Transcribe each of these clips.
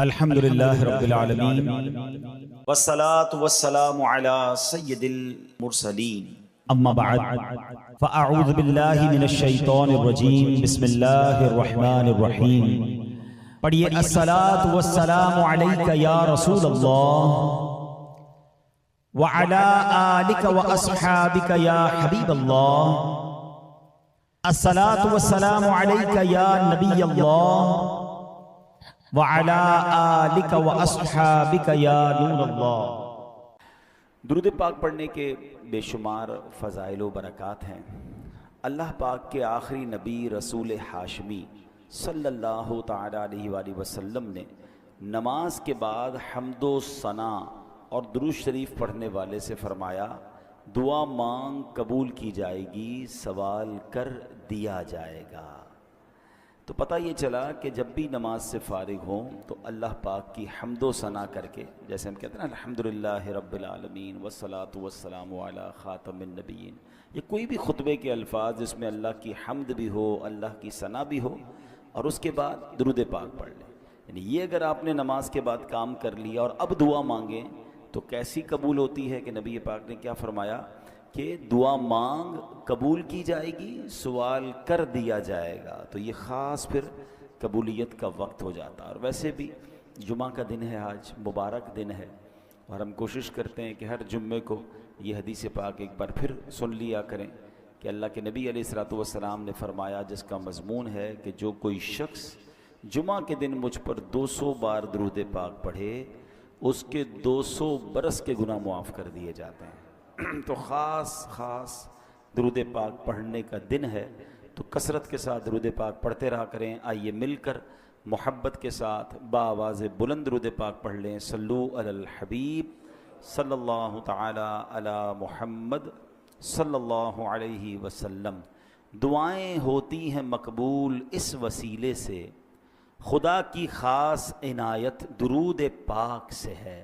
الحمدللہ رب العالمین والصلاة والسلام على سید المرسلین اما بعد فاعوذ باللہ من الشیطان الرجیم بسم اللہ الرحمن الرحیم پڑھیے الصلاة والسلام علیک یا رسول اللہ وعلی آلک واصحابک یا حبیب اللہ الصلاة والسلام علیک یا نبی اللہ وعلی آلک واصحابک یا نور اللہ۔ درود پاک پڑھنے کے بے شمار فضائل و برکات ہیں۔ اللہ پاک کے آخری نبی رسول ہاشمی صلی اللہ تعالی علیہ وآلہ وسلم نے نماز کے بعد حمد و ثنا اور درود شریف پڑھنے والے سے فرمایا، دعا مانگ قبول کی جائے گی، سوال کر دیا جائے گا۔ تو پتہ یہ چلا کہ جب بھی نماز سے فارغ ہوں تو اللہ پاک کی حمد و ثنا کر کے، جیسے ہم کہتے ہیں نا الحمدللہ رب العالمین والصلاة والسلام علی خاتم النبیین، یہ کوئی بھی خطبے کے الفاظ جس میں اللہ کی حمد بھی ہو، اللہ کی ثنا بھی ہو، اور اس کے بعد درود پاک پڑھ لیں، یعنی یہ اگر آپ نے نماز کے بعد کام کر لیا اور اب دعا مانگیں تو کیسی قبول ہوتی ہے کہ نبی پاک نے کیا فرمایا کہ دعا مانگ قبول کی جائے گی، سوال کر دیا جائے گا۔ تو یہ خاص پھر قبولیت کا وقت ہو جاتا ہے۔ اور ویسے بھی جمعہ کا دن ہے، آج مبارک دن ہے، اور ہم کوشش کرتے ہیں کہ ہر جمعے کو یہ حدیث پاک ایک بار پھر سن لیا کریں کہ اللہ کے نبی علیہ الصلوۃ والسلام نے فرمایا، جس کا مضمون ہے کہ جو کوئی شخص جمعہ کے دن مجھ پر 200 بار درود پاک پڑھے اس کے 200 برس کے گناہ معاف کر دیے جاتے ہیں۔ تو خاص درود پاک پڑھنے کا دن ہے، تو کثرت کے ساتھ درود پاک پڑھتے رہا کریں۔ آئیے مل کر محبت کے ساتھ بآواز بلند درود پاک پڑھ لیں۔ صلو علی الحبیب صلی اللہ تعالی علی محمد صلی اللہ علیہ وسلم۔ دعائیں ہوتی ہیں مقبول اس وسیلے سے، خدا کی خاص عنایت درود پاک سے ہے۔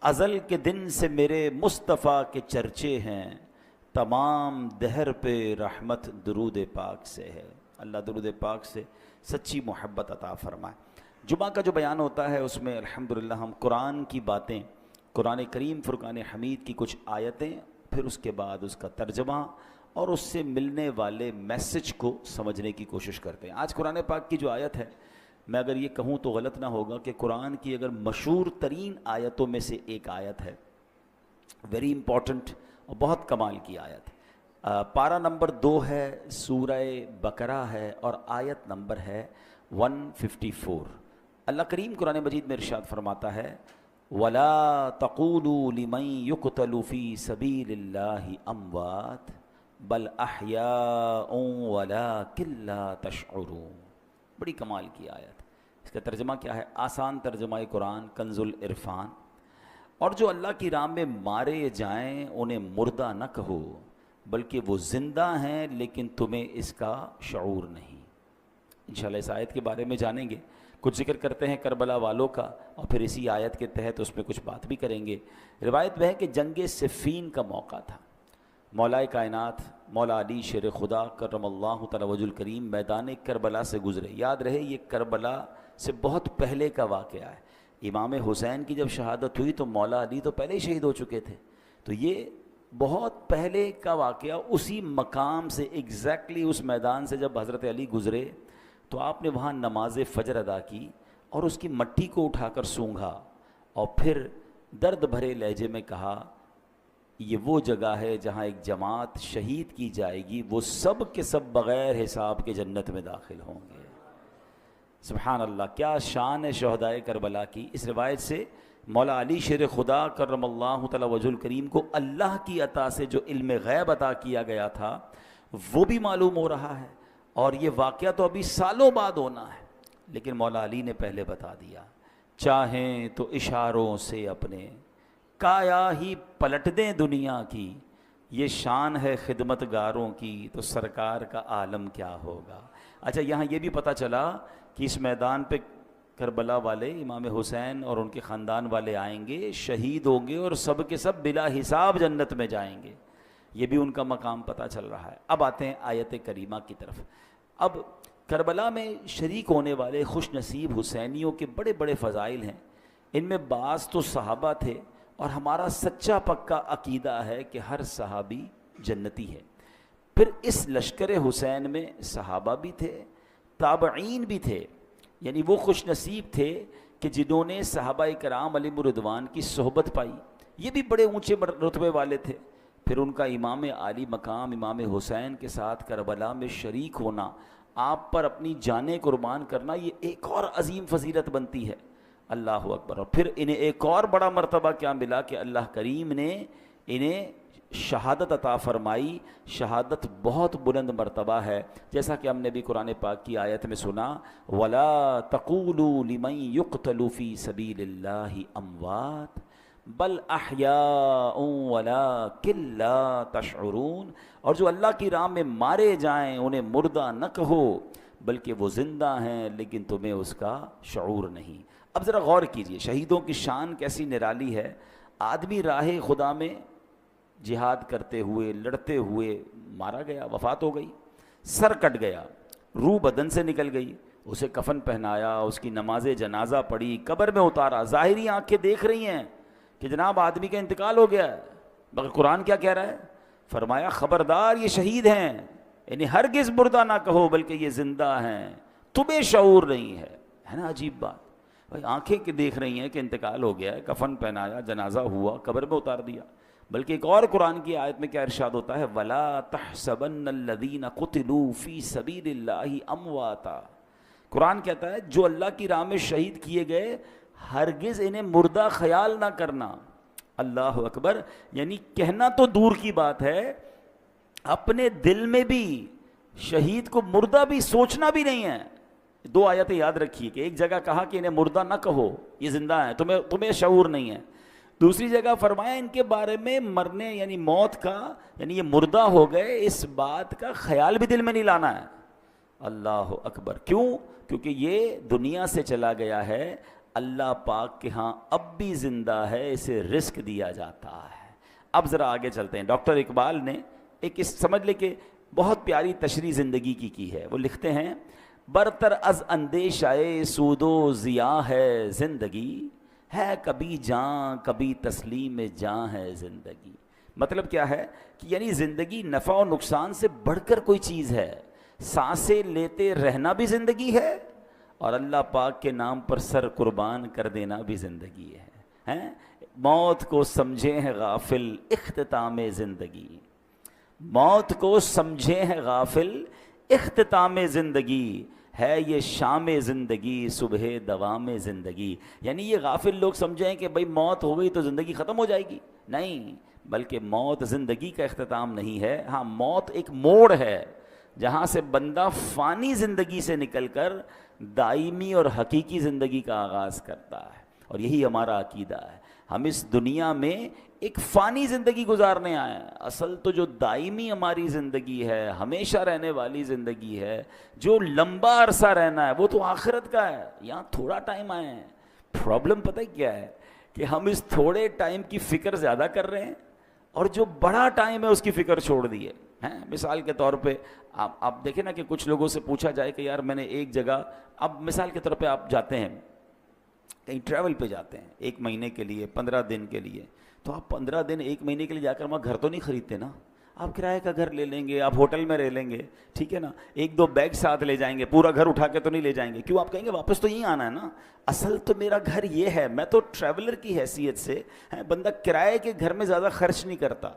ازل کے دن سے میرے مصطفیٰ کے چرچے ہیں، تمام دہر پہ رحمت درود پاک سے ہے۔ اللہ درود پاک سے سچی محبت عطا فرمائے۔ جمعہ کا جو بیان ہوتا ہے اس میں الحمدللہ ہم قرآن کی باتیں، قرآن کریم فرقان حمید کی کچھ آیتیں، پھر اس کے بعد اس کا ترجمہ اور اس سے ملنے والے میسج کو سمجھنے کی کوشش کرتے ہیں۔ آج قرآن پاک کی جو آیت ہے، میں اگر یہ کہوں تو غلط نہ ہوگا کہ قرآن کی اگر مشہور ترین آیتوں میں سے ایک آیت ہے، ویری امپورٹنٹ اور بہت کمال کی آیت ہے۔ پارہ نمبر 2 ہے، سورہ بقرہ ہے، اور آیت نمبر ہے 154۔ اللہ کریم قرآن مجید میں ارشاد فرماتا ہے، وَلَا تَقُولُوا لِمَن يُقْتَلُ فِي سَبِيلِ اللَّهِ أَمْوَاتٌ بَلْ أَحْيَاءٌ وَلَٰكِن لَّا تَشْعُرُونَ۔ بڑی کمال کی آیت۔ اس کا ترجمہ کیا ہے؟ آسان ترجمہ قرآن کنز العرفان۔ اور جو اللہ کی راہ میں مارے جائیں انہیں مردہ نہ کہو، بلکہ وہ زندہ ہیں لیکن تمہیں اس کا شعور نہیں۔ انشاءاللہ اس آیت کے بارے میں جانیں گے، کچھ ذکر کرتے ہیں کربلا والوں کا، اور پھر اسی آیت کے تحت اس میں کچھ بات بھی کریں گے۔ روایت میں ہے کہ جنگ صفین کا موقع تھا، مولا کائنات مولا علی شیر خدا کرم اللہ تعالی وجہ الکریم میدان کربلا سے گزرے۔ یاد رہے یہ کربلا سے بہت پہلے کا واقعہ ہے۔ امام حسین کی جب شہادت ہوئی تو مولا علی تو پہلے ہی شہید ہو چکے تھے، تو یہ بہت پہلے کا واقعہ۔ اسی مقام سے ایگزیکٹلی اس میدان سے جب حضرت علی گزرے تو آپ نے وہاں نماز فجر ادا کی اور اس کی مٹی کو اٹھا کر سونگھا، اور پھر درد بھرے لہجے میں کہا، یہ وہ جگہ ہے جہاں ایک جماعت شہید کی جائے گی، وہ سب کے سب بغیر حساب کے جنت میں داخل ہوں گے۔ سبحان اللہ، کیا شان ہے شہدائے کربلا کی۔ اس روایت سے مولا علی شیر خدا کرم اللہ تعالی وجہ الکریم کو اللہ کی عطا سے جو علم غیب عطا کیا گیا تھا وہ بھی معلوم ہو رہا ہے، اور یہ واقعہ تو ابھی سالوں بعد ہونا ہے، لیکن مولا علی نے پہلے بتا دیا۔ چاہیں تو اشاروں سے اپنے کایا ہی پلٹ دیں دنیا کی، یہ شان ہے خدمت گاروں کی، تو سرکار کا عالم کیا ہوگا۔ اچھا، یہاں یہ بھی پتہ چلا کہ اس میدان پہ کربلا والے امام حسین اور ان کے خاندان والے آئیں گے، شہید ہوں گے، اور سب کے سب بلا حساب جنت میں جائیں گے۔ یہ بھی ان کا مقام پتہ چل رہا ہے۔ اب آتے ہیں آیت کریمہ کی طرف۔ اب کربلا میں شریک ہونے والے خوش نصیب حسینیوں کے بڑے بڑے فضائل ہیں. ان میں بعض تو صحابہ تھے، اور ہمارا سچا پکا عقیدہ ہے کہ ہر صحابی جنتی ہے. پھر اس لشکر حسین میں صحابہ بھی تھے، تابعین بھی تھے، یعنی وہ خوش نصیب تھے کہ جنہوں نے صحابہ کرام علیہم رضوان کی صحبت پائی. یہ بھی بڑے اونچے رتبے والے تھے. پھر ان کا امام عالی مقام امام حسین کے ساتھ کربلا میں شریک ہونا، آپ پر اپنی جانیں قربان کرنا، یہ ایک اور عظیم فضیلت بنتی ہے. اللہ اکبر. اور پھر انہیں ایک اور بڑا مرتبہ کیا ملا کہ اللہ کریم نے انہیں شہادت عطا فرمائی. شہادت بہت بلند مرتبہ ہے، جیسا کہ ہم نے بھی قرآن پاک کی آیت میں سنا، وَلَا تَقُولُوا لِمَن يُقْتَلُ فِي سَبِيلِ اللَّهِ أَمْوَاتٌ بَلْ أَحْيَاءٌ وَلَٰكِن لَّا تَشْعُرُونَ. اور جو اللہ کی راہ میں مارے جائیں انہیں مردہ نہ کہو، بلکہ وہ زندہ ہیں لیکن تمہیں اس کا شعور نہیں. اب ذرا غور کیجئے، شہیدوں کی شان کیسی نرالی ہے. آدمی راہ خدا میں جہاد کرتے ہوئے لڑتے ہوئے مارا گیا، وفات ہو گئی، سر کٹ گیا، روح بدن سے نکل گئی، اسے کفن پہنایا، اس کی نماز جنازہ پڑھی، قبر میں اتارا. ظاہری آنکھیں دیکھ رہی ہیں کہ جناب آدمی کا انتقال ہو گیا ہے، مگر قرآن کیا کہہ رہا ہے؟ فرمایا خبردار یہ شہید ہیں، یعنی ہرگز مردہ نہ کہو بلکہ یہ زندہ ہیں، تمہیں شعور نہیں ہے. ہے نا عجیب بات؟ بھائی آنکھیں کہ دیکھ رہی ہیں کہ انتقال ہو گیا ہے، کفن پہنایا، جنازہ ہوا، قبر میں اتار دیا. بلکہ ایک اور قرآن کی آیت میں کیا ارشاد ہوتا ہے؟ وَلَا تَحْسَبَنَّ الَّذِينَ قُتِلُوا فِي سَبِيلِ اللَّهِ أَمْوَاتًا. قرآن کہتا ہے جو اللہ کی راہ میں شہید کیے گئے ہرگز انہیں مردہ خیال نہ کرنا. اللہ اکبر. یعنی کہنا تو دور کی بات ہے، اپنے دل میں بھی شہید کو مردہ بھی سوچنا بھی نہیں ہے. دو آیتیں یاد رکھیے کہ ایک جگہ کہا کہ انہیں مردہ نہ کہو، یہ زندہ ہیں، تمہیں شعور نہیں ہے. دوسری جگہ فرمایا ان کے بارے میں مرنے یعنی موت کا، یعنی یہ مردہ ہو گئے، اس بات کا خیال بھی دل میں نہیں لانا ہے. اللہ اکبر. کیوں؟ کیونکہ یہ دنیا سے چلا گیا ہے، اللہ پاک کے ہاں اب بھی زندہ ہے، اسے رزق دیا جاتا ہے. اب ذرا آگے چلتے ہیں. ڈاکٹر اقبال نے ایک سمجھ لے کہ بہت پیاری تشریح زندگی کی ہے. وہ لکھتے ہیں برتر از اندیشہ سود و ضیاء ہے زندگی، ہے کبھی جاں کبھی تسلیم جاں ہے زندگی. مطلب کیا ہے کہ یعنی زندگی نفع و نقصان سے بڑھ کر کوئی چیز ہے. سانسیں لیتے رہنا بھی زندگی ہے، اور اللہ پاک کے نام پر سر قربان کر دینا بھی زندگی ہے. موت کو سمجھے ہیں غافل اختتام زندگی، موت کو سمجھے ہیں غافل اختتام زندگی، ہے یہ شام زندگی صبح دوام زندگی. یعنی یہ غافل لوگ سمجھیں کہ بھئی موت ہو گئی تو زندگی ختم ہو جائے گی. نہیں، بلکہ موت زندگی کا اختتام نہیں ہے. ہاں، موت ایک موڑ ہے جہاں سے بندہ فانی زندگی سے نکل کر دائمی اور حقیقی زندگی کا آغاز کرتا ہے. اور یہی ہمارا عقیدہ ہے. ہم اس دنیا میں ایک فانی زندگی گزارنے آئے ہیں. اصل تو جو دائمی ہماری زندگی ہے، ہمیشہ رہنے والی زندگی ہے، جو لمبا عرصہ رہنا ہے، وہ تو آخرت کا ہے. یہاں تھوڑا ٹائم آئے ہیں. پرابلم پتہ کیا ہے کہ ہم اس تھوڑے ٹائم کی فکر زیادہ کر رہے ہیں، اور جو بڑا ٹائم ہے اس کی فکر چھوڑ دی ہے. مثال کے طور پہ آپ دیکھیں نا کہ کچھ لوگوں سے پوچھا جائے کہ یار میں نے ایک جگہ، اب مثال کے طور پہ آپ جاتے ہیں کہیں ٹریول پہ جاتے ہیں 1 مہینے کے لیے، 15 دن کے لیے، تو آپ 15 دن 1 مہینے کے لیے جا کر وہاں گھر تو نہیں خریدتے نا. آپ کرائے کا گھر لے لیں گے، آپ ہوٹل میں رہ لیں گے، ٹھیک ہے نا. 1-2 بیگ ساتھ لے جائیں گے، پورا گھر اٹھا کے تو نہیں لے جائیں گے. کیوں؟ آپ کہیں گے واپس تو یہیں آنا ہے نا. اصل تو میرا گھر یہ ہے، میں تو ٹریولر کی حیثیت سے، بندہ کرائے کے گھر میں زیادہ خرچ نہیں کرتا.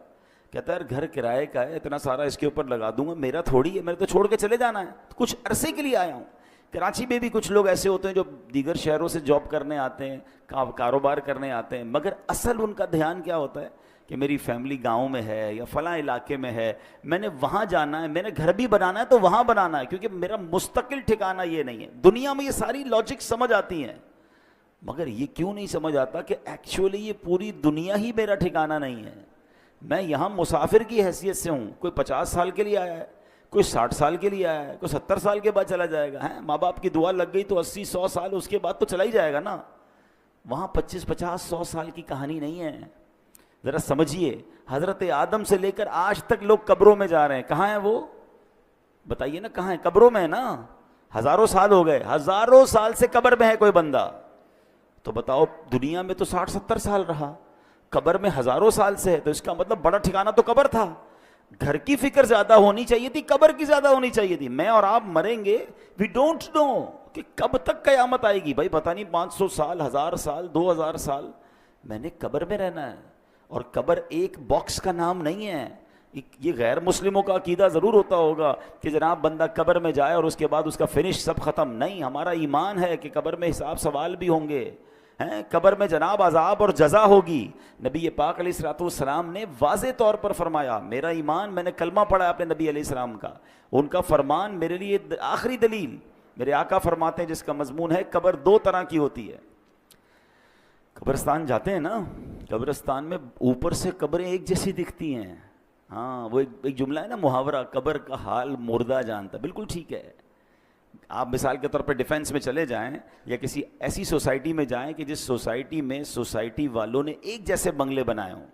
کہتا ہے یار گھر کرائے کا ہے، اتنا سارا اس کے اوپر لگا دوں گا، میرا تھوڑی ہے، میرے تو چھوڑ کے چلے جانا ہے، کچھ عرصے کے لیے آیا ہوں. کراچی میں بھی کچھ لوگ ایسے ہوتے ہیں جو دیگر شہروں سے جاب کرنے آتے ہیں، کاروبار کرنے آتے ہیں، مگر اصل ان کا دھیان کیا ہوتا ہے کہ میری فیملی گاؤں میں ہے یا فلاں علاقے میں ہے، میں نے وہاں جانا ہے، میں نے گھر بھی بنانا ہے تو وہاں بنانا ہے، کیونکہ میرا مستقل ٹھکانہ یہ نہیں ہے. دنیا میں یہ ساری لاجک سمجھ آتی ہیں، مگر یہ کیوں نہیں سمجھ آتا کہ ایکچولی یہ پوری دنیا ہی میرا ٹھکانہ نہیں ہے. میں یہاں مسافر کی حیثیت سے ہوں. کوئی 50 سال کے لیے آیا ہے، کوئی 60 سال کے لیے آیا ہے، کوئی 70 سال کے بعد چلا جائے گا. ماں باپ کی دعا لگ گئی تو 80-100 سال اس کے بعد تو چلا ہی جائے گا نا. وہاں 25-50-100 سال کی کہانی نہیں ہے. ذرا سمجھیے، حضرت آدم سے لے کر آج تک لوگ قبروں میں جا رہے ہیں. کہاں ہیں وہ؟ بتائیے نا، کہاں ہیں؟ قبروں میں ہے نا. ہزاروں سال ہو گئے، ہزاروں سال سے قبر میں ہے کوئی بندہ، تو بتاؤ دنیا میں تو 60-70 سال رہا، قبر میں ہزاروں سال سے ہے، تو اس کا مطلب بڑا ٹھکانہ تو قبر تھا. گھر کی فکر زیادہ ہونی چاہیے تھی، قبر کی زیادہ ہونی چاہیے تھی. میں اور آپ مریں گے، وی ڈونٹ نو کہ کب تک قیامت آئے گی. بھائی پتہ نہیں 500 سال، 1000 سال، 2000 سال میں نے قبر میں رہنا ہے. اور قبر ایک باکس کا نام نہیں ہے. یہ غیر مسلموں کا عقیدہ ضرور ہوتا ہوگا کہ جناب بندہ قبر میں جائے اور اس کے بعد اس کا فنش سب ختم. نہیں، ہمارا ایمان ہے کہ قبر میں حساب سوال بھی ہوں گے، قبر میں جناب عذاب اور جزا ہوگی. نبی پاک علیہ الصلوۃ والسلام نے واضح طور پر فرمایا، میرا ایمان، میں نے کلمہ پڑھا اپنے نبی علیہ السلام کا، ان کا فرمان میرے لیے آخری دلیل. میرے آقا فرماتے ہیں جس کا مضمون ہے قبر 2 طرح کی ہوتی ہے. قبرستان جاتے ہیں نا، قبرستان میں اوپر سے قبریں ایک جیسی دکھتی ہیں. ہاں، وہ ایک جملہ ہے نا، محاورہ، قبر کا حال مردہ جانتا. بالکل ٹھیک ہے. آپ مثال کے طور پہ ڈیفینس میں چلے جائیں یا کسی ایسی سوسائٹی میں جائیں کہ جس سوسائٹی میں سوسائٹی والوں نے ایک جیسے بنگلے بنائے ہوں،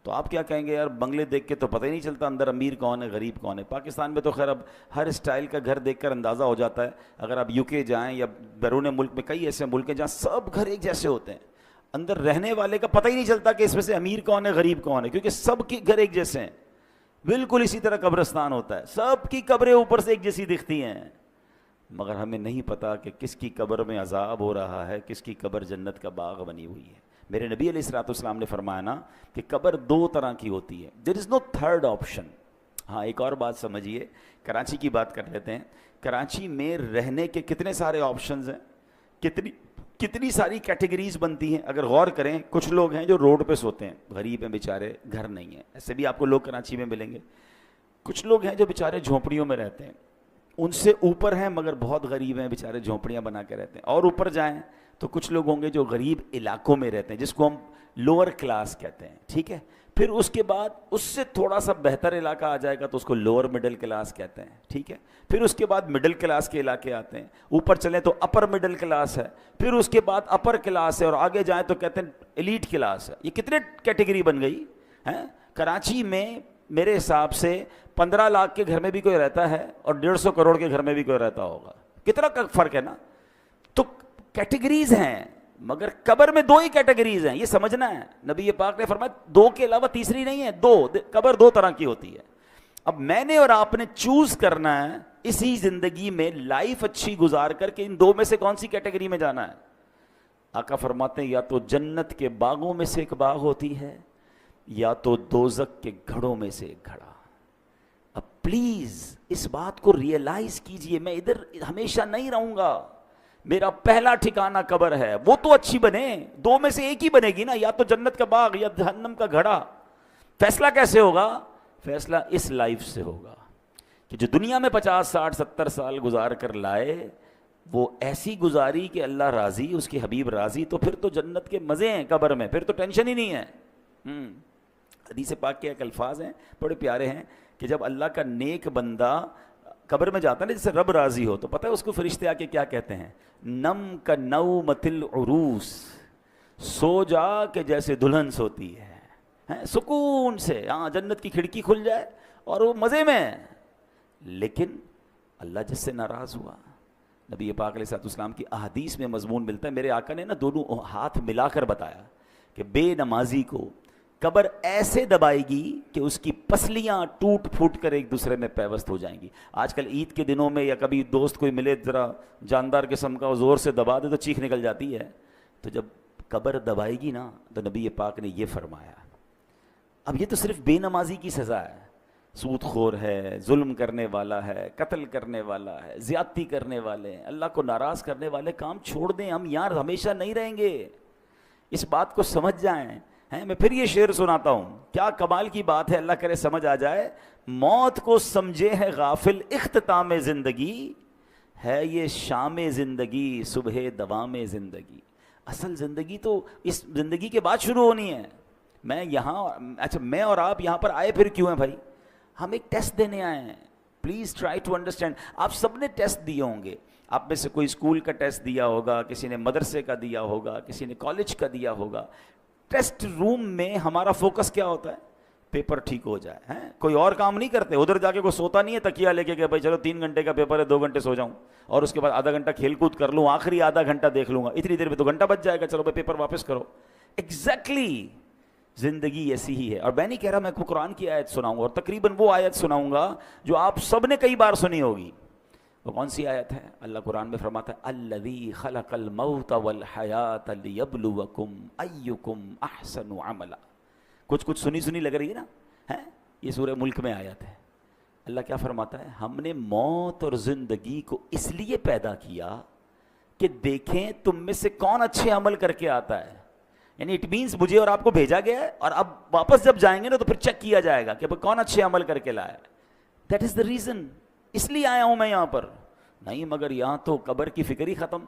تو آپ کیا کہیں گے؟ یار بنگلے دیکھ کے تو پتہ ہی نہیں چلتا اندر امیر کون ہے غریب کون ہے. پاکستان میں تو خیر اب ہر اسٹائل کا گھر دیکھ کر اندازہ ہو جاتا ہے. اگر آپ یو کے جائیں یا بیرون ملک میں کئی ایسے ملک ہیں جہاں سب گھر ایک جیسے ہوتے ہیں، اندر رہنے والے کا پتہ ہی نہیں چلتا کہ اس میں سے امیر کون ہے غریب کون ہے، کیونکہ سب کے گھر ایک جیسے ہیں. بالکل اسی طرح قبرستان ہوتا ہے، سب کی قبریں اوپر سے ایک جیسی دکھتی ہیں، مگر ہمیں نہیں پتا کہ کس کی قبر میں عذاب ہو رہا ہے، کس کی قبر جنت کا باغ بنی ہوئی ہے. میرے نبی علیہ الصلوۃ والسلام نے فرمایا نا کہ قبر 2 طرح کی ہوتی ہے. دیر از نو تھرڈ آپشن. ہاں، ایک اور بات سمجھیے، کراچی کی بات کر لیتے ہیں. کراچی میں رہنے کے کتنے سارے آپشنز ہیں، کتنی ساری کیٹیگریز بنتی ہیں. اگر غور کریں، کچھ لوگ ہیں جو روڈ پہ سوتے ہیں، غریب ہیں بیچارے، گھر نہیں ہیں. ایسے بھی آپ کو لوگ کراچی میں ملیں گے. کچھ لوگ ہیں جو بیچارے جھونپڑیوں میں رہتے ہیں، ان سے اوپر ہیں مگر بہت غریب ہیں، بیچارے جھونپڑیاں بنا کے رہتے ہیں. اور اوپر جائیں تو کچھ لوگ ہوں گے جو غریب علاقوں میں رہتے ہیں، جس کو ہم لوور کلاس کہتے ہیں. ٹھیک ہے. پھر اس کے بعد اس سے تھوڑا سا بہتر علاقہ آ جائے گا تو اس کو لوور مڈل کلاس کہتے ہیں. ٹھیک ہے. پھر اس کے بعد مڈل کلاس کے علاقے آتے ہیں. اوپر چلیں تو اپر مڈل کلاس ہے. پھر اس کے بعد اپر کلاس ہے، اور آگے جائیں تو کہتے ہیں ایلیٹ کلاس ہے. یہ کتنے کیٹیگری بن گئی ہیں. کراچی میں میرے حساب سے 15 لاکھ کے گھر میں بھی کوئی رہتا ہے اور 150 کروڑ کے گھر میں بھی کوئی رہتا ہوگا. کتنا فرق ہے نا. تو کیٹیگریز ہیں، مگر قبر میں 2 ہی کیٹیگریز ہیں، یہ سمجھنا ہے. نبی پاک نے فرمایا 2 کے علاوہ تیسری نہیں ہے. 2 قبر 2 طرح کی ہوتی ہے. اب میں نے اور آپ نے چوز کرنا ہے اسی زندگی میں لائف اچھی گزار کر کے ان 2 میں سے کون سی کیٹیگری میں جانا ہے. آقا فرماتے ہیں یا تو جنت کے باغوں میں سے ایک باغ ہوتی ہے، یا تو دوزخ کے گھڑوں میں سے ایک گھڑا. اب پلیز اس بات کو ریئلائز کیجئے، میں ادھر ہمیشہ نہیں رہوں گا. میرا پہلا ٹھکانہ قبر ہے، وہ تو اچھی بنے، 2 میں سے ایک ہی بنے گی نا، یا تو جنت کا باغ یا جہنم کا گھڑا. فیصلہ کیسے ہوگا؟ فیصلہ اس لائف سے ہوگا کہ جو دنیا میں 50 60 70 سال گزار کر لائے، وہ ایسی گزاری کہ اللہ راضی، اس کے حبیب راضی، تو پھر تو جنت کے مزے ہیں قبر میں، پھر تو ٹینشن ہی نہیں ہے. حدیث پاک کے ایک الفاظ ہیں بڑے پیارے ہیں کہ جب اللہ کا نیک بندہ قبر میں جاتا ہے نا، جیسے رب راضی ہو، تو پتہ ہے اس کو فرشتے آ کے کیا کہتے ہیں؟ نم کا نومۃ العروس، سو جا کہ جیسے دلہن سوتی ہے، سکون سے. ہاں، جنت کی کھڑکی کھل جائے اور وہ مزے میں. لیکن اللہ جس سے ناراض ہوا، نبی پاک علیہ الصلوۃ والسلام کی احادیث میں مضمون ملتا ہے. میرے آقا نے نا دونوں ہاتھ ملا کر بتایا کہ بے نمازی کو قبر ایسے دبائے گی کہ اس کی پسلیاں ٹوٹ پھوٹ کر ایک دوسرے میں پیوست ہو جائیں گی. آج کل عید کے دنوں میں یا کبھی دوست کوئی ملے ذرا جاندار قسم کا، زور سے دبا دے تو چیخ نکل جاتی ہے. تو جب قبر دبائے گی نا، تو نبی پاک نے یہ فرمایا. اب یہ تو صرف بے نمازی کی سزا ہے، سود خور ہے، ظلم کرنے والا ہے، قتل کرنے والا ہے، زیادتی کرنے والے ہیں، اللہ کو ناراض کرنے والے کام چھوڑ دیں. ہم یار ہمیشہ نہیں رہیں گے، اس بات کو سمجھ جائیں. میں پھر یہ شعر سناتا ہوں، کیا کمال کی بات ہے، اللہ کرے سمجھ آ جائے. موت کو سمجھے ہے غافل اختتام زندگی، ہے یہ شام زندگی صبح دوام زندگی. اصل زندگی تو اس زندگی کے بعد شروع ہونی ہے. میں اور آپ یہاں پر آئے پھر کیوں ہیں بھائی؟ ہم ایک ٹیسٹ دینے آئے ہیں. Please try to understand. آپ سب نے ٹیسٹ دیے ہوں گے. آپ میں سے کوئی اسکول کا ٹیسٹ دیا ہوگا، کسی نے مدرسے کا دیا ہوگا، کسی نے کالج کا دیا ہوگا. ٹیسٹ روم میں ہمارا فوکس کیا ہوتا ہے؟ پیپر ٹھیک ہو جائے ہیں. کوئی اور کام نہیں کرتے, ادھر جا کے کوئی سوتا نہیں ہے تکیہ لے کے کہ بھائی چلو 3 گھنٹے کا پیپر ہے 2 گھنٹے سو جاؤں اور اس کے بعد آدھا گھنٹہ کھیل کود کر لوں, آخری آدھا گھنٹہ دیکھ لوں گا, اتنی دیر میں 2 گھنٹہ بچ جائے گا, چلو بھائی پیپر واپس کرو. ایگزیکٹلی زندگی ایسی ہی ہے. اور میں نہیں کہہ رہا میں کو قرآن کی آیت سناؤں گا, اور تقریباً وہ آیت سناؤں گا جو آپ سب نے کئی بار سنی ہوگی. وہ کون سی آیت ہے؟ اللہ قرآن میں فرماتا ہے الذی خلق الموت والحیات لیبلوکم ایکم احسن عملا. کچھ سنی لگ رہی ہے نا, ہے یہ سورہ ملک میں آیت ہے. اللہ کیا فرماتا ہے, ہم نے موت اور زندگی کو اس لیے پیدا کیا کہ دیکھیں تم میں سے کون اچھے عمل کر کے آتا ہے. یعنی اٹ مینس مجھے اور آپ کو بھیجا گیا ہے, اور اب واپس جب جائیں گے نا تو پھر چیک کیا جائے گا کہ کون اچھے عمل کر کے لایا. دیٹ از دا ریزن, اس لیے آیا ہوں میں یہاں پر. نہیں مگر یہاں تو قبر کی فکر ہی ختم,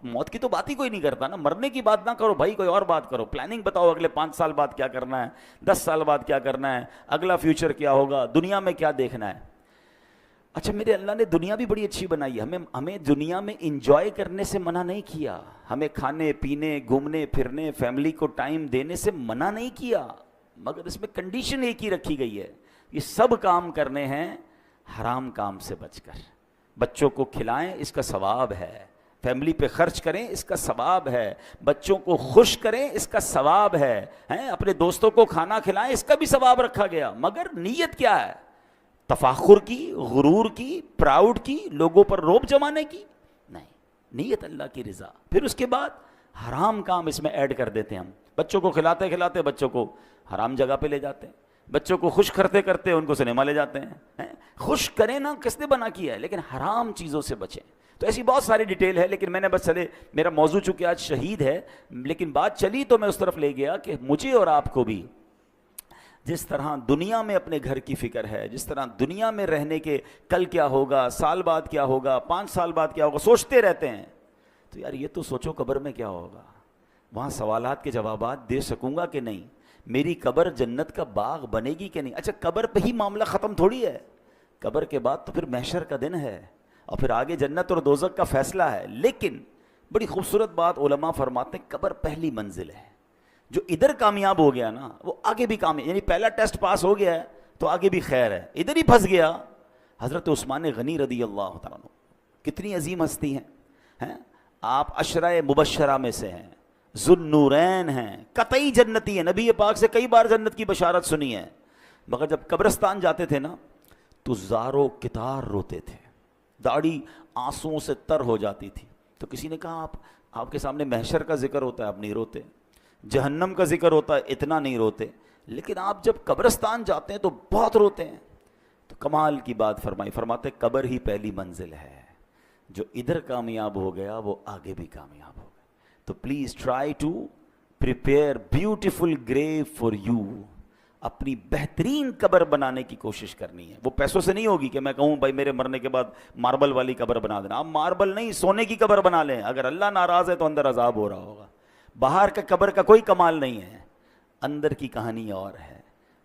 موت کی تو بات ہی کوئی نہیں کرتا نا. مرنے کی بات نہ کرو بھائی, کوئی اور بات کرو. پلاننگ بتاؤ اگلے 5 سال بعد کیا کرنا ہے, 10 سال بعد کیا کرنا ہے, اگلا فیوچر کیا ہوگا, دنیا میں کیا دیکھنا ہے. اچھا میرے اللہ نے دنیا بھی بڑی اچھی بنائی ہے, ہمیں دنیا میں انجوائے کرنے سے منع نہیں کیا, ہمیں کھانے پینے گھومنے پھرنے فیملی کو ٹائم دینے سے منع نہیں کیا, مگر اس میں کنڈیشن ایک ہی رکھی گئی ہے, یہ سب کام کرنے ہیں حرام کام سے بچ کر. بچوں کو کھلائیں اس کا ثواب ہے, فیملی پہ خرچ کریں اس کا ثواب ہے, بچوں کو خوش کریں اس کا ثواب ہے, اپنے دوستوں کو کھانا کھلائیں اس کا بھی ثواب رکھا گیا. مگر نیت کیا ہے؟ تفاخر کی, غرور کی, پراؤڈ کی, لوگوں پر روب جمانے کی نہیں. نیت اللہ کی رضا. پھر اس کے بعد حرام کام اس میں ایڈ کر دیتے ہیں ہم. بچوں کو کھلاتے کھلاتے بچوں کو حرام جگہ پہ لے جاتے ہیں, بچوں کو خوش کرتے کرتے ان کو سنیما لے جاتے ہیں. خوش کریں نا, کس نے بنا کیا ہے, لیکن حرام چیزوں سے بچیں. تو ایسی بہت ساری ڈیٹیل ہے, لیکن میں نے بس چلے, میرا موضوع چونکہ آج شہید ہے, لیکن بات چلی تو میں اس طرف لے گیا کہ مجھے اور آپ کو بھی جس طرح دنیا میں اپنے گھر کی فکر ہے, جس طرح دنیا میں رہنے کے کل کیا ہوگا, سال بعد کیا ہوگا, 5 سال بعد کیا ہوگا, سوچتے رہتے ہیں. تو یار یہ تو سوچو قبر میں کیا ہوگا, وہاں سوالات کے جوابات دے سکوں گا کہ نہیں, میری قبر جنت کا باغ بنے گی کہ نہیں. اچھا قبر پہ ہی معاملہ ختم تھوڑی ہے, قبر کے بعد تو پھر محشر کا دن ہے, اور پھر آگے جنت اور دوزخ کا فیصلہ ہے. لیکن بڑی خوبصورت بات علماء فرماتے ہیں, قبر پہلی منزل ہے. جو ادھر کامیاب ہو گیا نا وہ آگے بھی کامیاب, یعنی پہلا ٹیسٹ پاس ہو گیا ہے تو آگے بھی خیر ہے. ادھر ہی پھنس گیا. حضرت عثمان غنی رضی اللہ تعالیٰ عنہ کتنی عظیم ہستی ہیں, آپ عشرہ مبشرہ میں سے ہیں, ذوالنورین ہیں, قطعی جنتی ہیں, نبی پاک سے کئی بار جنت کی بشارت سنی ہے. مگر جب قبرستان جاتے تھے نا تو زارو کتار روتے تھے, داڑھی آنسوؤں سے تر ہو جاتی تھی. تو کسی نے کہا آپ کے سامنے محشر کا ذکر ہوتا ہے آپ نہیں روتے, جہنم کا ذکر ہوتا ہے اتنا نہیں روتے, لیکن آپ جب قبرستان جاتے ہیں تو بہت روتے ہیں. تو کمال کی بات فرمائی, فرماتے قبر ہی پہلی منزل ہے, جو ادھر کامیاب ہو گیا وہ آگے بھی کامیاب ہو گیا. تو please try to prepare beautiful grave for you. اپنی بہترین قبر بنانے کی کوشش کرنی ہے. وہ پیسوں سے نہیں ہوگی کہ میں کہوں بھائی میرے مرنے کے بعد ماربل والی قبر بنا دینا. آپ ماربل نہیں سونے کی قبر بنا لیں, اگر اللہ ناراض ہے تو اندر عذاب ہو رہا ہوگا. باہر کا قبر کا کوئی کمال نہیں ہے, اندر کی کہانی اور ہے.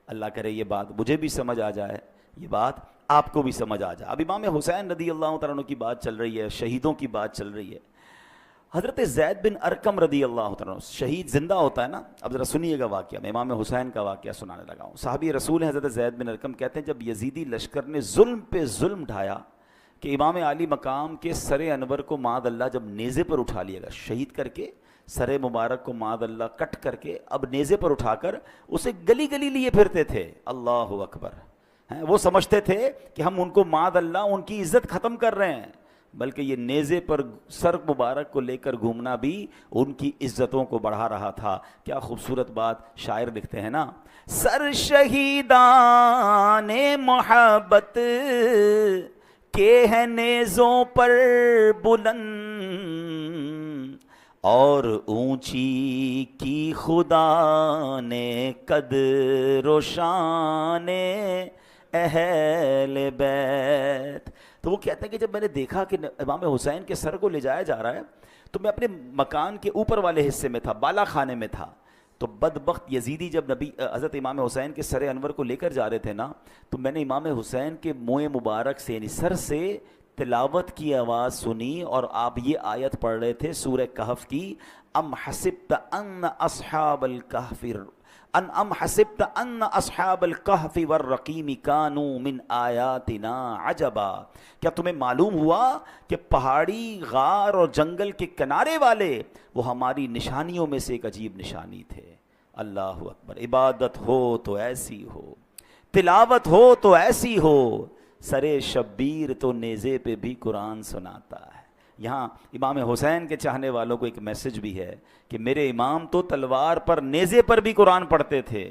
اللہ کرے یہ بات مجھے بھی سمجھ آ جائے, یہ بات آپ کو بھی سمجھ آ جائے. اب امام حسین رضی اللہ تعالیٰ عنہ کی بات چل رہی ہے, شہیدوں کی بات چل رہی ہے. حضرت زید بن ارقم رضی اللہ تعالیٰ عنہ, شہید زندہ ہوتا ہے نا. اب ذرا سنیے گا واقعہ, میں امام حسین کا واقعہ سنانے لگا ہوں. صحابی رسول ہیں حضرت زید بن ارقم, کہتے ہیں جب یزیدی لشکر نے ظلم پہ ظلم ڈھایا کہ امام عالی مقام کے سر انور کو معاذ اللہ جب نیزے پر اٹھا لیا گیا, شہید کر کے سر مبارک کو معاذ اللہ کٹ کر کے اب نیزے پر اٹھا کر اسے گلی گلی لیے پھرتے تھے. اللہ اکبر. وہ سمجھتے تھے کہ ہم ان کو معاذ اللہ ان کی عزت ختم کر رہے ہیں, بلکہ یہ نیزے پر سر مبارک کو لے کر گھومنا بھی ان کی عزتوں کو بڑھا رہا تھا. کیا خوبصورت بات شاعر لکھتے ہیں نا, سر شہیدان محبت کے ہیں نیزوں پر بلند, اور اونچی کی خدا نے قدر و شان اہل بیت. تو وہ کہتے ہیں کہ جب میں نے دیکھا کہ امام حسین کے سر کو لے جایا جا رہا ہے تو میں اپنے مکان کے اوپر والے حصے میں تھا, بالا خانے میں تھا. تو بدبخت یزیدی جب حضرت امام حسین کے سر انور کو لے کر جا رہے تھے نا, تو میں نے امام حسین کے منہ مبارک سے یعنی سر سے تلاوت کی آواز سنی اور آپ یہ آیت پڑھ رہے تھے سورہ کہف کی، ام حسبت ان اصحاب الکہف ام حسبت ان اصحاب الکہف والرقیم کانوا من آیاتنا عجبا، کیا تمہیں معلوم ہوا کہ پہاڑی، غار اور جنگل کے کنارے والے وہ ہماری نشانیوں میں سے ایک عجیب نشانی تھے۔ اللہ اکبر۔ عبادت ہو تو ایسی ہو، تلاوت ہو تو ایسی ہو، سرے شبیر تو نیزے پہ بھی قرآن سناتا ہے۔ یہاں امام حسین کے چاہنے والوں کو ایک میسج بھی ہے کہ میرے امام تو تلوار پر، نیزے پر بھی قرآن پڑھتے تھے،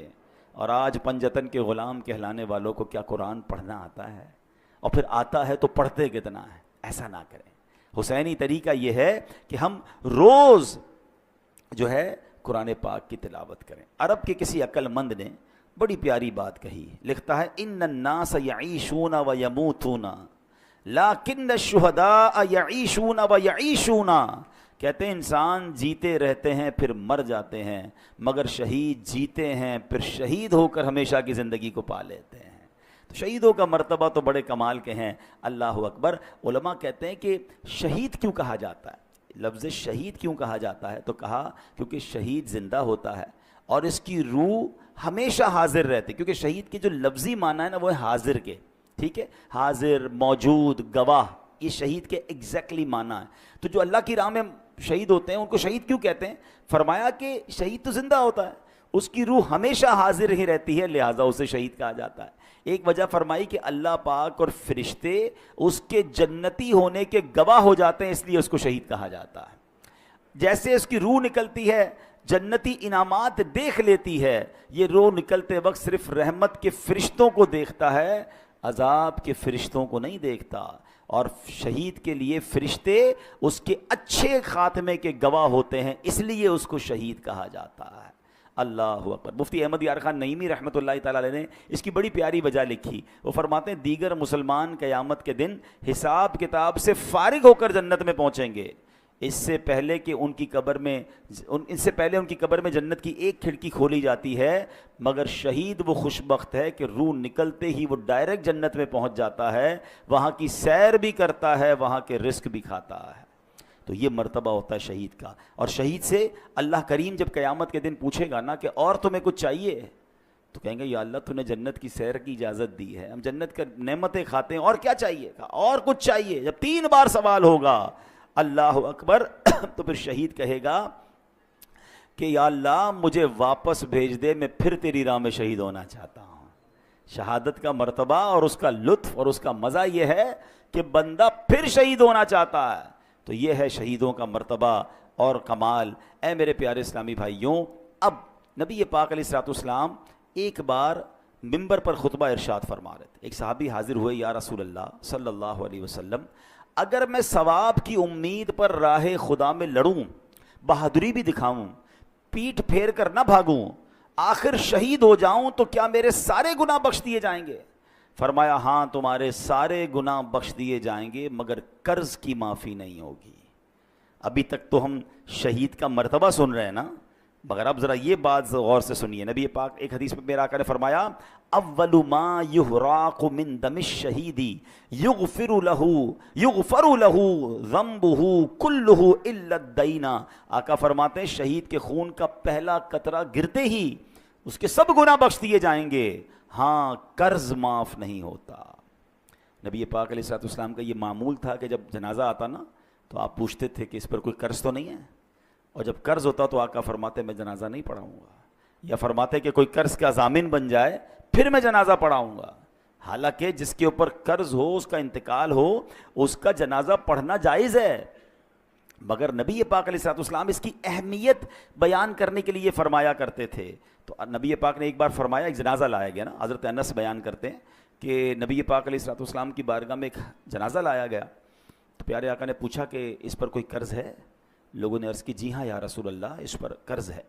اور آج پنجتن کے غلام کہلانے والوں کو کیا قرآن پڑھنا آتا ہے؟ اور پھر آتا ہے تو پڑھتے کتنا ہے؟ ایسا نہ کریں۔ حسینی طریقہ یہ ہے کہ ہم روز جو ہے قرآن پاک کی تلاوت کریں۔ عرب کے کسی عقل مند نے بڑی پیاری بات کہی، لکھتا ہے ان الناس یعیشون و یموتون لیکن الشہداء یعیشون و یعیشون، کہتے ہیں انسان جیتے رہتے ہیں پھر مر جاتے ہیں، مگر شہید جیتے ہیں پھر شہید ہو کر ہمیشہ کی زندگی کو پا لیتے ہیں۔ تو شہیدوں کا مرتبہ تو بڑے کمال کے ہیں۔ اللہ اکبر۔ علماء کہتے ہیں کہ شہید کیوں کہا جاتا ہے، لفظ شہید کیوں کہا جاتا ہے، تو کہا کیونکہ شہید زندہ ہوتا ہے اور اس کی روح ہمیشہ حاضر رہتی، کیونکہ شہید کی جو لفظی معنی ہے نا وہ ہے حاضر کے، ٹھیک ہے، حاضر، موجود، گواہ، یہ شہید کے ایگزیکٹلی معنی ہے۔ تو جو اللہ کی راہ میں شہید ہوتے ہیں ان کو شہید کیوں کہتے ہیں؟ فرمایا کہ شہید تو زندہ ہوتا ہے، اس کی روح ہمیشہ حاضر ہی رہتی ہے، لہٰذا اسے شہید کہا جاتا ہے۔ ایک وجہ فرمائی کہ اللہ پاک اور فرشتے اس کے جنتی ہونے کے گواہ ہو جاتے ہیں، اس لیے اس کو شہید کہا جاتا ہے۔ جیسے اس کی روح نکلتی ہے، جنتی انعامات دیکھ لیتی ہے، یہ روح نکلتے وقت صرف رحمت کے فرشتوں کو دیکھتا ہے، عذاب کے فرشتوں کو نہیں دیکھتا، اور شہید کے لیے فرشتے اس کے اچھے خاتمے کے گواہ ہوتے ہیں، اس لیے اس کو شہید کہا جاتا ہے۔ اللہ اکبر۔ مفتی احمد یار خان نعیمی رحمۃ اللہ تعالی علیہ نے اس کی بڑی پیاری وجہ لکھی، وہ فرماتے ہیں دیگر مسلمان قیامت کے دن حساب کتاب سے فارغ ہو کر جنت میں پہنچیں گے، اس سے پہلے ان کی قبر میں جنت کی ایک کھڑکی کھولی جاتی ہے، مگر شہید وہ خوش بخت ہے کہ روح نکلتے ہی وہ ڈائریکٹ جنت میں پہنچ جاتا ہے، وہاں کی سیر بھی کرتا ہے، وہاں کے رزق بھی کھاتا ہے۔ تو یہ مرتبہ ہوتا ہے شہید کا۔ اور شہید سے اللہ کریم جب قیامت کے دن پوچھے گا نا کہ اور تمہیں کچھ چاہیے، تو کہیں گے یا اللہ تو نے جنت کی سیر کی اجازت دی ہے، ہم جنت کے نعمتیں کھاتے ہیں، اور کیا چاہیے؟ اور کچھ چاہیے۔ جب 3 بار سوال ہوگا اللہ اکبر تو پھر شہید کہے گا کہ یا اللہ مجھے واپس بھیج دے، میں پھر تیری راہ میں شہید ہونا چاہتا ہوں۔ شہادت کا مرتبہ اور اس کا لطف اور اس کا مزہ یہ ہے کہ بندہ پھر شہید ہونا چاہتا ہے۔ تو یہ ہے شہیدوں کا مرتبہ اور کمال۔ اے میرے پیارے اسلامی بھائیوں، اب نبی پاک علیہ الصلوۃ والسلام ایک بار ممبر پر خطبہ ارشاد فرما رہے تھے۔ ایک صحابی حاضر ہوئے، یا رسول اللہ صلی اللہ علیہ وسلم، اگر میں ثواب کی امید پر راہ خدا میں لڑوں، بہادری بھی دکھاؤں، پیٹھ پھیر کر نہ بھاگوں، آخر شہید ہو جاؤں تو کیا میرے سارے گناہ بخش دیے جائیں گے؟ فرمایا ہاں تمہارے سارے گناہ بخش دیے جائیں گے، مگر قرض کی معافی نہیں ہوگی۔ ابھی تک تو ہم شہید کا مرتبہ سن رہے ہیں نا، مگر اب ذرا یہ بات غور سے سنیے۔ نبی پاک ایک حدیث میں میرا آقا نے فرمایا اول ما یحراق من دم الشہید یغفر له ذنبه كله الا الدین۔ آقا فرماتے ہیں شہید کے خون کا پہلا قطرہ گرتے ہی اس کے سب گناہ بخش دیے جائیں گے، ہاں قرض معاف نہیں ہوتا۔ نبی پاک علیہ الصلوۃ والسلام کا یہ معمول تھا کہ جب جنازہ آتا نا تو آپ پوچھتے تھے کہ اس پر کوئی قرض تو نہیں ہے، اور جب قرض ہوتا تو آقا فرماتے میں جنازہ نہیں پڑھاؤں گا، یا فرماتے کہ کوئی قرض کا ضامن بن جائے پھر میں جنازہ پڑھاؤں گا۔ حالانکہ جس کے اوپر قرض ہو، اس کا انتقال ہو، اس کا جنازہ پڑھنا جائز ہے، مگر نبی پاک علیہ الصلوۃ والسلام اس کی اہمیت بیان کرنے کے لیے فرمایا کرتے تھے۔ تو نبی پاک نے ایک بار فرمایا، ایک جنازہ لایا گیا نا، حضرت انس بیان کرتے ہیں کہ نبی پاک علیہ الصلوۃ والسلام کی بارگاہ میں ایک جنازہ لایا گیا، تو پیارے آقا نے پوچھا کہ اس پر کوئی قرض ہے؟ لوگوں نے عرض کی جی ہاں یا رسول اللہ اس پر قرض ہے۔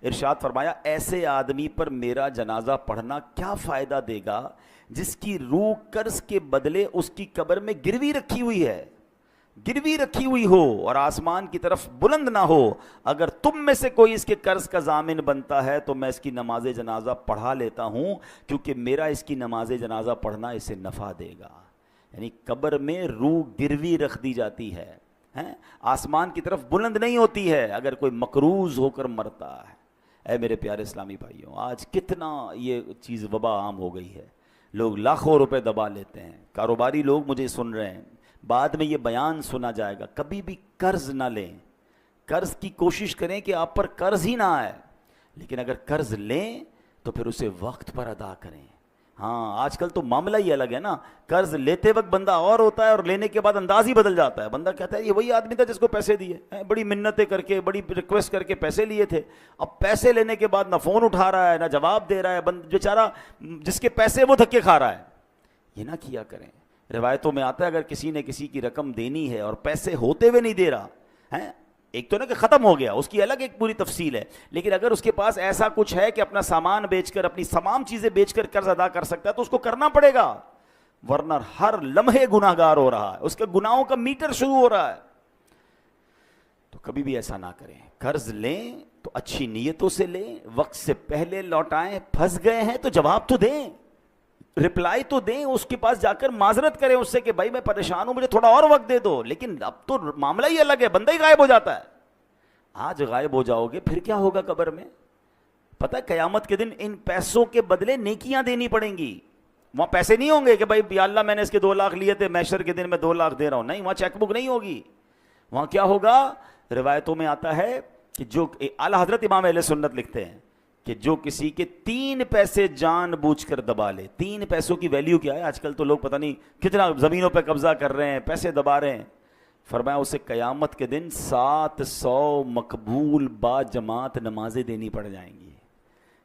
ارشاد فرمایا ایسے آدمی پر میرا جنازہ پڑھنا کیا فائدہ دے گا جس کی روح قرض کے بدلے اس کی قبر میں گروی رکھی ہوئی ہے، گروی رکھی ہوئی ہو اور آسمان کی طرف بلند نہ ہو۔ اگر تم میں سے کوئی اس کے قرض کا ضامن بنتا ہے تو میں اس کی نماز جنازہ پڑھا لیتا ہوں، کیونکہ میرا اس کی نماز جنازہ پڑھنا اسے نفع دے گا۔ یعنی قبر میں روح گروی رکھ دی جاتی ہے، آسمان کی طرف بلند نہیں ہوتی ہے اگر کوئی مقروض ہو کر مرتا ہے۔ اے میرے پیارے اسلامی بھائیوں، آج کتنا یہ چیز وبا عام ہو گئی ہے، لوگ لاکھوں روپے دبا لیتے ہیں۔ کاروباری لوگ مجھے سن رہے ہیں، بعد میں یہ بیان سنا جائے گا، کبھی بھی قرض نہ لیں، قرض کی کوشش کریں کہ آپ پر قرض ہی نہ آئے، لیکن اگر قرض لیں تو پھر اسے وقت پر ادا کریں۔ ہاں آج کل تو معاملہ ہی الگ ہے نا، قرض لیتے وقت بندہ اور ہوتا ہے اور لینے کے بعد انداز ہی بدل جاتا ہے۔ بندہ کہتا ہے یہ وہی آدمی تھا جس کو پیسے دیے، بڑی منتیں کر کے بڑی ریکویسٹ کر کے پیسے لیے تھے، اب پیسے لینے کے بعد نہ فون اٹھا رہا ہے نہ جواب دے رہا ہے، بیچارہ جس کے پیسے وہ دھکے کھا رہا ہے۔ یہ نہ کیا کریں۔ روایتوں میں آتا ہے اگر کسی نے کسی کی رقم دینی ہے اور پیسے ہوتے ہوئے نہیں دے رہا ہے، ایک تو نا کہ ختم ہو گیا، اس کی الگ ایک پوری تفصیل ہے، لیکن اگر اس کے پاس ایسا کچھ ہے کہ اپنا سامان بیچ کر اپنی تمام چیزیں بیچ کر قرض ادا کر سکتا ہے تو اس کو کرنا پڑے گا، ورنہ ہر لمحے گناہ گار ہو رہا ہے، اس کے گناہوں کا میٹر شروع ہو رہا ہے۔ تو کبھی بھی ایسا نہ کریں، قرض لیں تو اچھی نیتوں سے لیں، وقت سے پہلے لوٹائیں، پھنس گئے ہیں تو جواب تو دیں، رپلائی تو دیں، اس کے پاس جا کر معذرت کریں اس سے کہ بھائی میں پریشان ہوں، مجھے تھوڑا اور وقت دے دو، لیکن اب تو معاملہ ہی الگ ہے، بندہ ہی غائب ہو جاتا ہے۔ آج غائب ہو جاؤ گے پھر کیا ہوگا قبر میں؟ پتہ ہے قیامت کے دن ان پیسوں کے بدلے نیکیاں دینی پڑیں گی۔ وہاں پیسے نہیں ہوں گے کہ بھائی یا اللہ میں نے اس کے 2 لاکھ لیے تھے، محشر کے دن میں 2 لاکھ دے رہا ہوں، نہیں، وہاں چیک بک نہیں ہوگی۔ وہاں کیا ہوگا؟ روایتوں میں آتا ہے کہ جو اعلیٰ حضرت امام اہل سنت لکھتے ہیں کہ جو کسی کے 3 پیسے جان بوجھ کر دبا لے، 3 پیسوں کی ویلیو کیا ہے؟ آج کل تو لوگ پتہ نہیں کتنا زمینوں پہ قبضہ کر رہے ہیں، پیسے دبا رہے ہیں۔ فرمایا اسے قیامت کے دن 700 مقبول با جماعت نمازیں دینی پڑ جائیں گی۔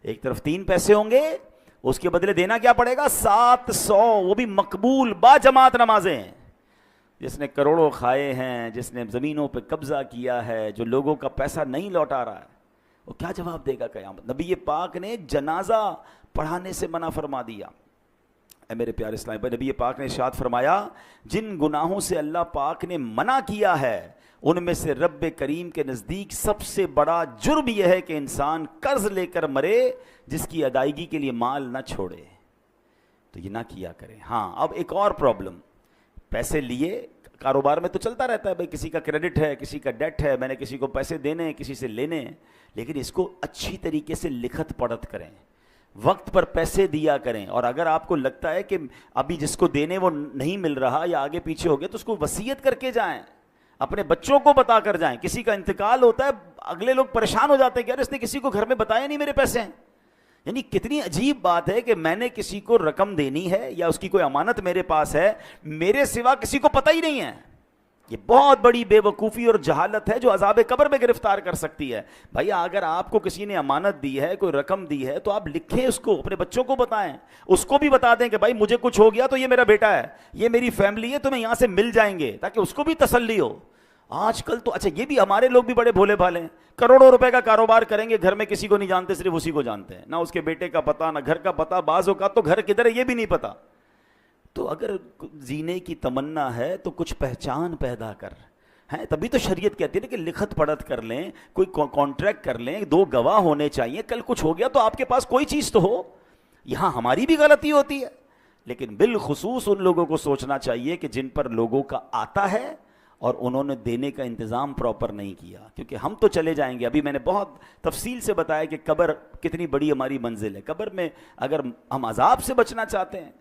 ایک طرف 3 پیسے ہوں گے، اس کے بدلے دینا کیا پڑے گا؟ 700، وہ بھی مقبول با جماعت نمازیں۔ جس نے کروڑوں کھائے ہیں، جس نے زمینوں پہ قبضہ کیا ہے، جو لوگوں کا پیسہ نہیں لوٹا رہا ہے، وہ کیا جواب دے گا قیامت؟ نبی پاک نے جنازہ پڑھانے سے منع فرما دیا۔ اے میرے پیارے اسلام بھائی، نبی پاک نے ارشاد فرمایا جن گناہوں سے اللہ پاک نے منع کیا ہے ان میں سے رب کریم کے نزدیک سب سے بڑا جرم یہ ہے کہ انسان قرض لے کر مرے جس کی ادائیگی کے لیے مال نہ چھوڑے۔ تو یہ نہ کیا کریں۔ ہاں اب ایک اور پرابلم، پیسے لیے، کاروبار میں تو چلتا رہتا ہے بھائی، کسی کا کریڈٹ ہے، کسی کا ڈیٹ ہے، میں نے کسی کو پیسے دینے ہیں، کسی سے لینے ہیں، لیکن اس کو اچھی طریقے سے لکھت پڑھت کریں، وقت پر پیسے دیا کریں، اور اگر آپ کو لگتا ہے کہ ابھی جس کو دینے وہ نہیں مل رہا یا آگے پیچھے ہو گیا تو اس کو وصیت کر کے جائیں، اپنے بچوں کو بتا کر جائیں۔ کسی کا انتقال ہوتا ہے، اگلے لوگ پریشان ہو جاتے ہیں کہ یار اس نے کسی کو گھر میں بتایا نہیں میرے پیسے ہیں۔ یعنی کتنی عجیب بات ہے کہ میں نے کسی کو رقم دینی ہے یا اس کی کوئی امانت میرے پاس ہے، میرے سوا کسی کو پتہ ہی نہیں ہے۔ یہ بہت بڑی بے وقوفی اور جہالت ہے جو عذاب قبر میں گرفتار کر سکتی ہے۔ بھائی اگر آپ کو کسی نے امانت دی ہے، کوئی رقم دی ہے، تو آپ لکھیں اس کو، اپنے بچوں کو بتائیں، اس کو بھی بتا دیں کہ بھائی مجھے کچھ ہو گیا تو یہ میرا بیٹا ہے، یہ میری فیملی ہے، تمہیں یہاں سے مل جائیں گے، تاکہ اس کو بھی تسلی ہو۔ آج کل تو اچھا یہ بھی ہمارے لوگ بھی بڑے بھولے بھالے ہیں، کروڑوں روپے کا کاروبار کریں گے، گھر میں کسی کو نہیں جانتے، صرف اسی کو جانتے ہیں، نہ اس کے بیٹے کا پتہ، نہ گھر کا پتہ، بعض اوقات تو گھر کدھر ہے یہ بھی نہیں پتہ۔ تو اگر جینے کی تمنا ہے تو کچھ پہچان پیدا کر ہیں، تبھی تو شریعت کہتی ہے کہ لکھت پڑھت کر لیں، کوئی کانٹریکٹ کر لیں، 2 گواہ ہونے چاہیے، کل کچھ ہو گیا تو آپ کے پاس کوئی چیز تو ہو۔ یہاں ہماری بھی غلطی ہوتی ہے، لیکن بالخصوص ان لوگوں کو سوچنا چاہیے کہ جن پر لوگوں کا آتا ہے اور انہوں نے دینے کا انتظام پراپر نہیں کیا، کیونکہ ہم تو چلے جائیں گے۔ ابھی میں نے بہت تفصیل سے بتایا کہ قبر کتنی بڑی ہماری منزل ہے۔ قبر میں اگر ہم عذاب سے بچنا چاہتے ہیں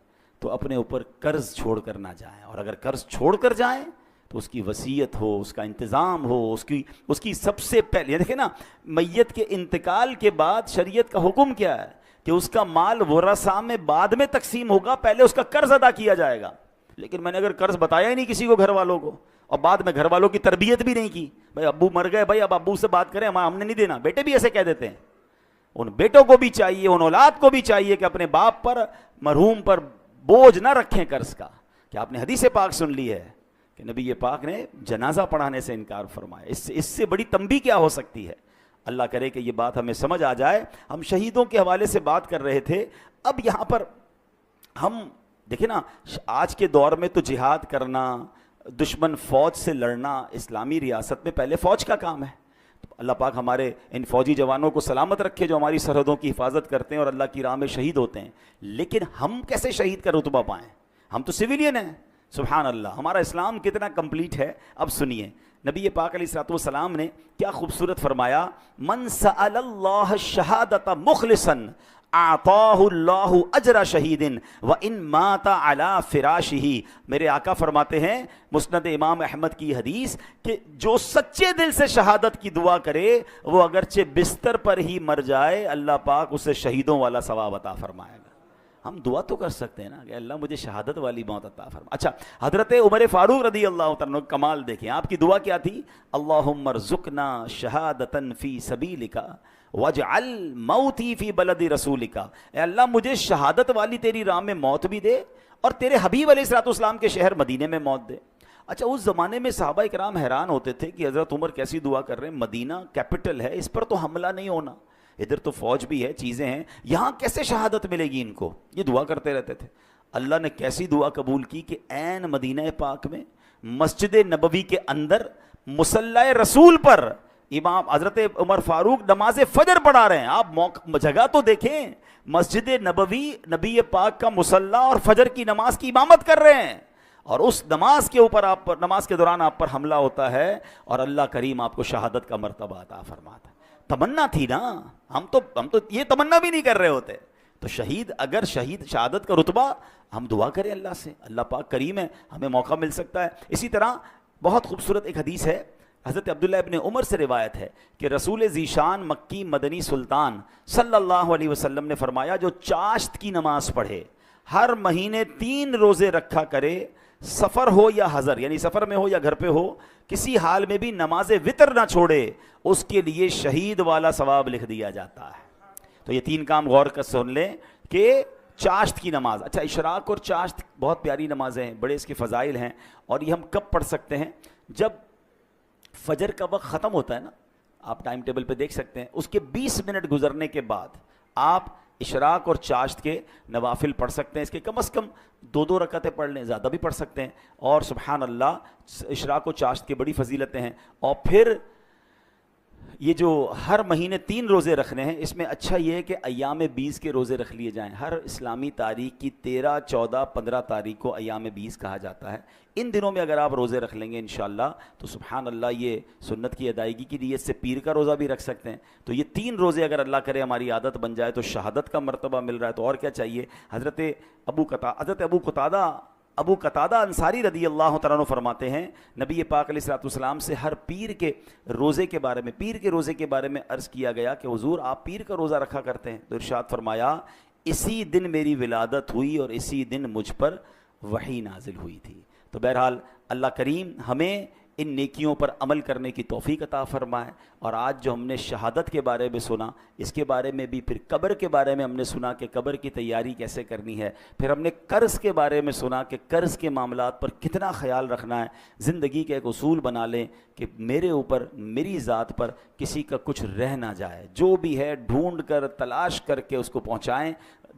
تو اپنے اوپر قرض چھوڑ کر نہ جائیں، اور اگر قرض چھوڑ کر جائیں تو اس کی وصیت ہو، اس کا انتظام ہو، اس کی سب سے پہلے دیکھیں نا، میت کے انتقال کے بعد شریعت کا حکم کیا ہے کہ اس کا مال ورثاء میں بعد میں تقسیم ہوگا، پہلے اس کا قرض ادا کیا جائے گا۔ لیکن میں نے اگر قرض بتایا ہی نہیں کسی کو، گھر والوں کو، اور بعد میں گھر والوں کی تربیت بھی نہیں کی، بھائی ابو مر گئے، بھائی اب ابو سے بات کریں، ہم نے نہیں دینا، بیٹے بھی ایسے کہہ دیتے ہیں۔ ان بیٹوں کو بھی چاہیے، ان اولاد کو بھی چاہیے کہ اپنے باپ پر، مرحوم پر بوجھ نہ رکھیں قرض کا۔ کہ آپ نے حدیث پاک سن لی ہے کہ نبی پاک نے جنازہ پڑھانے سے انکار فرمایا، اس سے بڑی تنبیہ کیا ہو سکتی ہے؟ اللہ کرے کہ یہ بات ہمیں سمجھ آ جائے۔ ہم شہیدوں کے حوالے سے بات کر رہے تھے، اب یہاں پر ہم دیکھیں نا، آج کے دور میں تو جہاد کرنا، دشمن فوج سے لڑنا اسلامی ریاست میں پہلے فوج کا کام ہے۔ تو اللہ پاک ہمارے ان فوجی جوانوں کو سلامت رکھے جو ہماری سرحدوں کی حفاظت کرتے ہیں اور اللہ کی راہ میں شہید ہوتے ہیں، لیکن ہم کیسے شہید کا رتبہ پائیں؟ ہم تو سویلین ہیں، سبحان اللہ، ہمارا اسلام کتنا کمپلیٹ ہے. اب سنیے نبی پاک علیہ الصلوۃ والسلام نے کیا خوبصورت فرمایا، من سأل اللہ الشہادۃ مخلصا اعطاہ اللہ اجر شہید وان مات علی فراشہ. میرے آقا فرماتے ہیں مسند امام احمد کی حدیث کہ جو سچے دل سے شہادت کی دعا کرے وہ اگرچہ بستر پر ہی مر جائے اللہ پاک اسے شہیدوں والا ثواب عطا فرمائے گا. ہم دعا تو کر سکتے ہیں نا کہ اللہ مجھے شہادت والی موت عطا فرما. اچھا حضرت عمر فاروق رضی اللہ تعالیٰ عنہ کمال دیکھیں، آپ کی دعا کیا تھی، اللہم ارزقنا شہادتا فی سبیلک واجعل موتی فی بلد رسولک. اے اللہ مجھے شہادت والی تیری راہ میں موت بھی دے اور تیرے حبیب علیہ الصلوۃ والسلام کے شہر مدینے میں موت دے. اچھا اس زمانے میں صحابہ اکرام حیران ہوتے تھے کہ حضرت عمر کیسی دعا کر رہے ہیں، مدینہ کیپٹل ہے، اس پر تو حملہ نہیں ہونا، ادھر تو فوج بھی ہے، چیزیں ہیں، یہاں کیسے شہادت ملے گی ان کو. یہ دعا کرتے رہتے تھے. اللہ نے کیسی دعا قبول کی کہ عین مدینہ پاک میں مسجد نبوی کے اندر مصلی رسول پر امام حضرت عمر فاروق نماز فجر پڑھا رہے ہیں. آپ جگہ تو دیکھیں، مسجد نبوی، نبی پاک کا مصلی اور فجر کی نماز کی امامت کر رہے ہیں، اور اس نماز کے اوپر آپ پر، نماز کے دوران آپ پر حملہ ہوتا ہے اور اللہ کریم آپ کو شہادت کا مرتبہ عطا فرماتا ہے. تمنا تھی نا، ہم تو یہ تمنا بھی نہیں کر رہے ہوتے. تو شہید، اگر شہادت کا رتبہ، ہم دعا کریں اللہ سے، اللہ پاک کریم ہے، ہمیں موقع مل سکتا ہے. اسی طرح بہت خوبصورت ایک حدیث ہے، حضرت عبداللہ ابن عمر سے روایت ہے کہ رسول ذیشان مکی مدنی سلطان صلی اللہ علیہ وسلم نے فرمایا جو چاشت کی نماز پڑھے، ہر مہینے 3 روزے رکھا کرے، سفر ہو یا حضر، یعنی سفر میں ہو یا گھر پہ ہو، کسی حال میں بھی نماز وطر نہ چھوڑے، اس کے لیے شہید والا ثواب لکھ دیا جاتا ہے. تو یہ 3 کام غور کر سن لیں کہ چاشت کی نماز. اچھا اشراق اور چاشت بہت پیاری نمازیں ہیں، بڑے اس کے فضائل ہیں، اور یہ ہم کب پڑھ سکتے ہیں؟ جب فجر کا وقت ختم ہوتا ہے نا، آپ ٹائم ٹیبل پہ دیکھ سکتے ہیں، اس کے 20 منٹ گزرنے کے بعد آپ اشراق اور چاشت کے نوافل پڑھ سکتے ہیں. اس کے کم از کم 2 رکعتیں پڑھ لیں، زیادہ بھی پڑھ سکتے ہیں. اور سبحان اللہ اشراق و چاشت کی بڑی فضیلتیں ہیں. اور پھر یہ جو ہر مہینے 3 روزے رکھنے ہیں، اس میں اچھا یہ ہے کہ ایام 20 کے روزے رکھ لیے جائیں. ہر اسلامی تاریخ کی 13، 14، 15 تاریخ کو ایام 20 کہا جاتا ہے. ان دنوں میں اگر آپ روزے رکھ لیں گے انشاءاللہ تو سبحان اللہ یہ سنت کی ادائیگی کی نیت سے پیر کا روزہ بھی رکھ سکتے ہیں. تو یہ 3 روزے اگر اللہ کرے ہماری عادت بن جائے تو شہادت کا مرتبہ مل رہا ہے، تو اور کیا چاہیے. حضرت ابو قتادہ انصاری رضی اللہ تعالیٰ عنہ فرماتے ہیں نبی پاک علیہ الصلوۃ والسلام سے ہر پیر کے روزے کے بارے میں عرض کیا گیا کہ حضور آپ پیر کا روزہ رکھا کرتے ہیں، تو ارشاد فرمایا اسی دن میری ولادت ہوئی اور اسی دن مجھ پر وحی نازل ہوئی تھی. تو بہرحال اللہ کریم ہمیں ان نیکیوں پر عمل کرنے کی توفیق عطا فرمائے. اور آج جو ہم نے شہادت کے بارے میں سنا، اس کے بارے میں بھی، پھر قبر کے بارے میں ہم نے سنا کہ قبر کی تیاری کیسے کرنی ہے، پھر ہم نے قرض کے بارے میں سنا کہ قرض کے معاملات پر کتنا خیال رکھنا ہے. زندگی کا ایک اصول بنا لیں کہ میرے اوپر، میری ذات پر کسی کا کچھ رہ نہ جائے، جو بھی ہے ڈھونڈ کر تلاش کر کے اس کو پہنچائیں.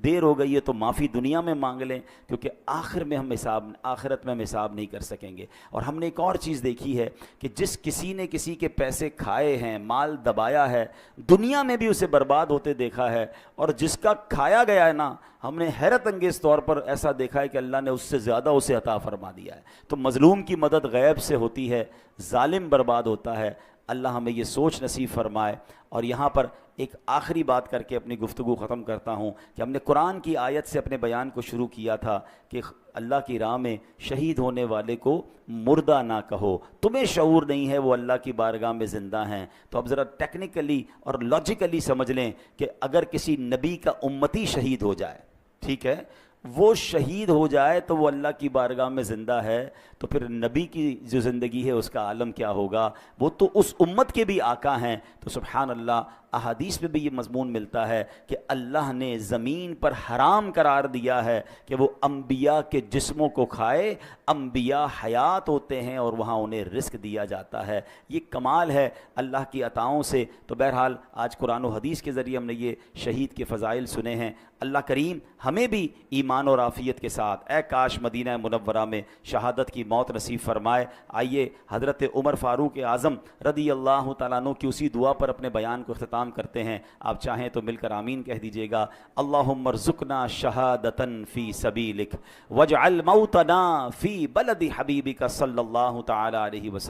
دیر ہو گئی ہے تو معافی دنیا میں مانگ لیں، کیونکہ آخرت میں ہم حساب نہیں کر سکیں گے. اور ہم نے ایک اور چیز دیکھی ہے کہ جس کسی نے کسی کے پیسے کھائے ہیں، مال دبایا ہے، دنیا میں بھی اسے برباد ہوتے دیکھا ہے، اور جس کا کھایا گیا ہے نا، ہم نے حیرت انگیز طور پر ایسا دیکھا ہے کہ اللہ نے اس سے زیادہ اسے عطا فرما دیا ہے. تو مظلوم کی مدد غیب سے ہوتی ہے، ظالم برباد ہوتا ہے. اللہ ہمیں یہ سوچ نصیب فرمائے. اور یہاں پر ایک آخری بات کر کے اپنی گفتگو ختم کرتا ہوں کہ ہم نے قرآن کی آیت سے اپنے بیان کو شروع کیا تھا کہ اللہ کی راہ میں شہید ہونے والے کو مردہ نہ کہو، تمہیں شعور نہیں ہے وہ اللہ کی بارگاہ میں زندہ ہیں. تو اب ذرا ٹیکنیکلی اور لاجیکلی سمجھ لیں کہ اگر کسی نبی کا امتی شہید ہو جائے، ٹھیک ہے، وہ شہید ہو جائے تو وہ اللہ کی بارگاہ میں زندہ ہے، تو پھر نبی کی جو زندگی ہے اس کا عالم کیا ہوگا. وہ تو اس امت کے بھی آقا ہیں. تو سبحان اللہ احادیث میں بھی یہ مضمون ملتا ہے کہ اللہ نے زمین پر حرام قرار دیا ہے کہ وہ انبیاء کے جسموں کو کھائے. انبیاء حیات ہوتے ہیں اور وہاں انہیں رزق دیا جاتا ہے. یہ کمال ہے اللہ کی عطاؤں سے. تو بہرحال آج قرآن و حدیث کے ذریعے ہم نے یہ شہید کے فضائل سنے ہیں. اللہ کریم ہمیں بھی ایمان اور عافیت کے ساتھ اے کاش مدینہ منورہ میں شہادت کی موت نصیب فرمائے. آئیے حضرت عمر فاروق اعظم رضی اللہ تعالیٰ عنہ کی اسی دعا پر اپنے بیان کو اختتام سلام کرتے ہیں، آپ چاہیں تو مل کر آمین کہہ دیجئے گا۔ اللہم ارزقنا شہادتن فی سبیلک واجعل موتنا فی بلد حبیبک صلی اللہ تعالی علیہ وسلم۔